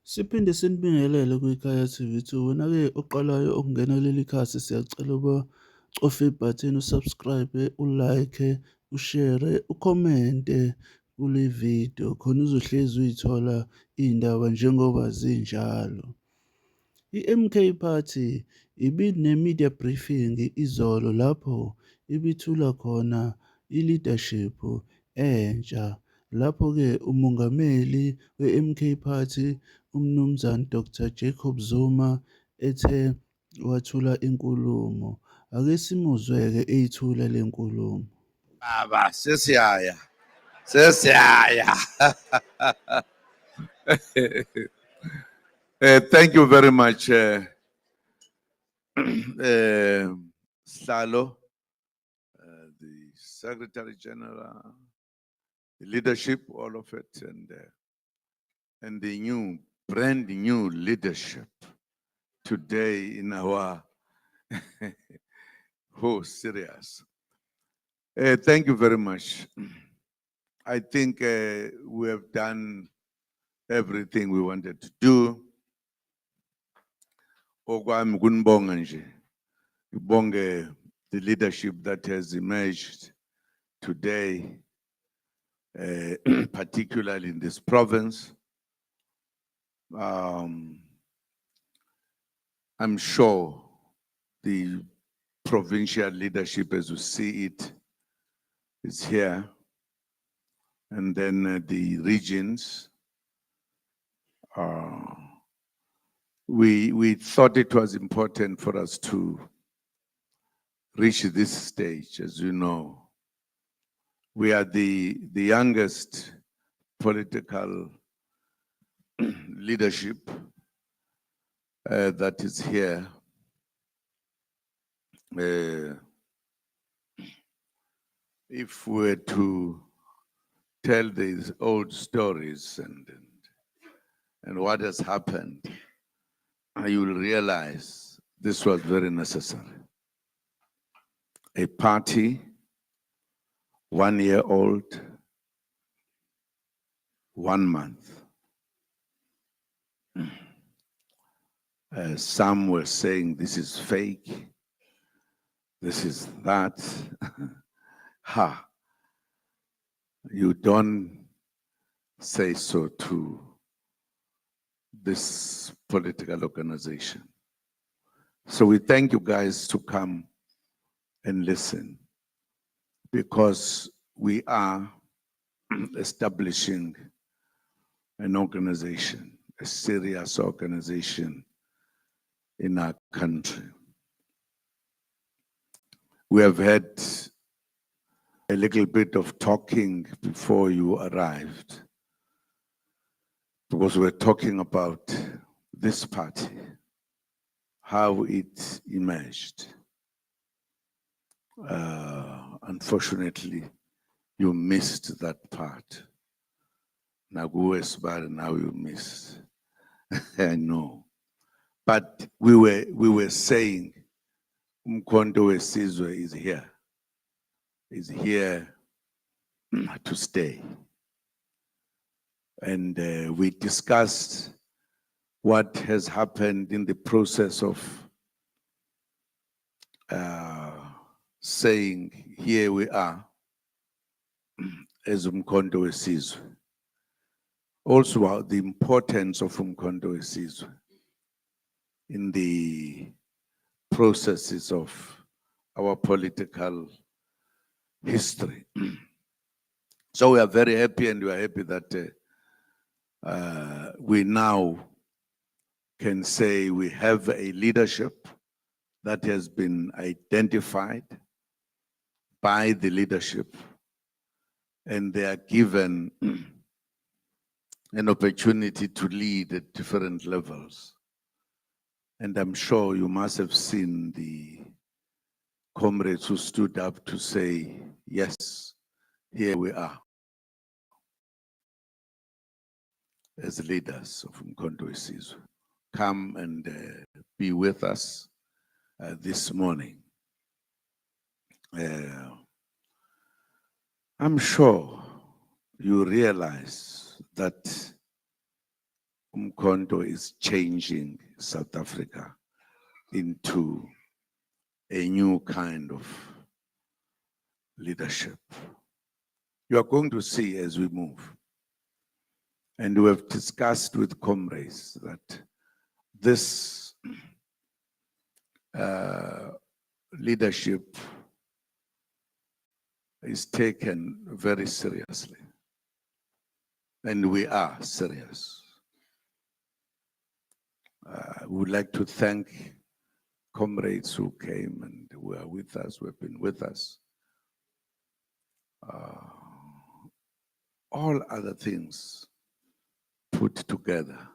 Siphinde sinibingelele kwikhaya TV2. Wena-ke oqalayo ukungena kuleli khasi, siyacela ukuba cofa ibhathini usubscribe, ulike, ushare, ukhomente kule video khona uzohlezi uyithola iy'ndaba njengoba zinjalo. I-MK Party ibine-media briefing izolo lapho ibithula khona i-leadership entsha. Lapho-ke umongameli we-MK Party uMnumzane Dr. Jacob Zuma ethe wathula inkulumo. Ake simuzwe-ke eyithula le nkulumo. Baba, sesiyaya. Sesiyaya. Thank you very much, Salo, the Secretary General, the leadership, all of it, and the brand new leadership today in our whole series. Thank you very much. I think we have done everything we wanted to do. Okwami kunibonga nje. Ngibonge the leadership that has emerged today, particularly in this province. I'm sure the provincial leadership, as we see it, is here. And then the regions. We thought it was important for us to reach this stage. As you know, we are the youngest political leadership that is here. If we were to tell these old stories and what has happened, you will realize this was very necessary. A party, 1 year old, 1 month. Some were saying this is fake, this is that. Ha! You don't say so to this political organization. So we thank you guys to come and listen, because we are establishing an organization, a serious organization in our country. We have had a little bit of talking before you arrived, because we're talking about this party, how it emerged. Unfortunately, you missed that part. Now you missed. I know. But we were saying Umkhonto Wesizwe is here. Is here to stay. And we discussed what has happened in the process of saying, here we are, as Umkhonto Wesizwe. Also, the importance of Umkhonto Wesizwe in the processes of our political history. So we are very happy, and we are happy that we now can say we have a leadership that has been identified by the leadership, and they are given an opportunity to lead at different levels. And I'm sure you must have seen the comrades who stood up to say, yes, here we are as leaders of Umkhonto Wesizwe. Come and be with us this morning. I'm sure you realize that Umkhonto is changing South Africa into a new kind of leadership. You are going to see as we move. And we have discussed with comrades that this leadership is taken very seriously. And we are serious. We would like to thank comrades who came and were with us, who have been with us. All other things put together,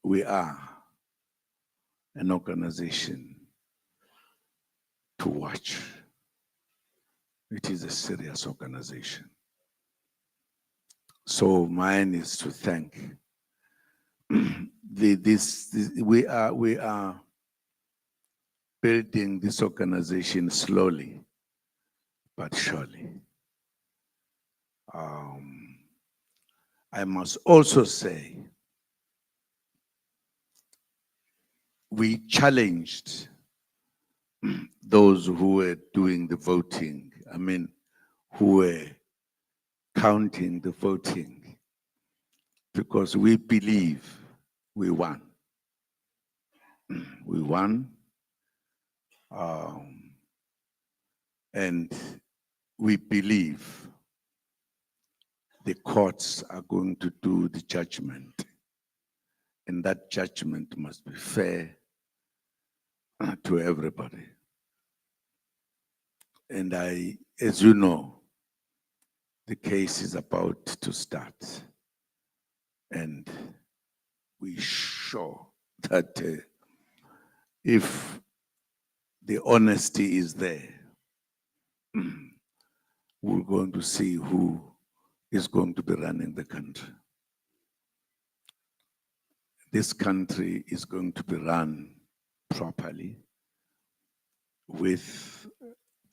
we are an organization to watch. It is a serious organization. So mine is to thank. We are building this organization slowly, but surely. I must also say, we challenged those who were doing the voting, who were counting the voting, because we believe we won. We won, and we believe the courts are going to do the judgment, and that judgment must be fair to everybody. And as you know, the case is about to start, and we sure that if the honesty is there, we're going to see who is going to be running the country. This country is going to be run properly with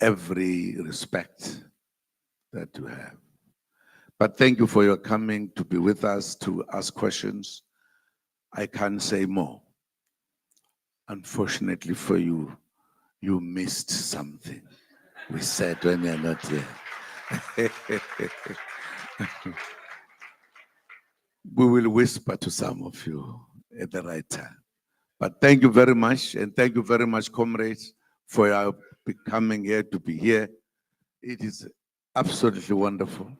every respect that you have. But thank you for your coming to be with us, to ask questions. I can't say more. Unfortunately for you, you missed something we said when you're not here. We will whisper to some of you at the right time. But thank you very much, and thank you very much, comrades, for your coming here to be here. It is absolutely wonderful.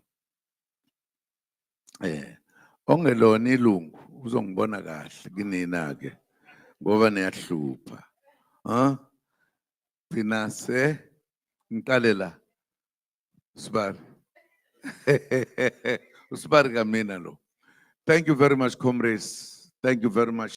Ongelona ilungu uzongibona kahle kinina ke ngoba niyahlupha. Thina ngiqale la Sibari. Usibari kamina lo. Thank you very much, comrades. Thank you very much.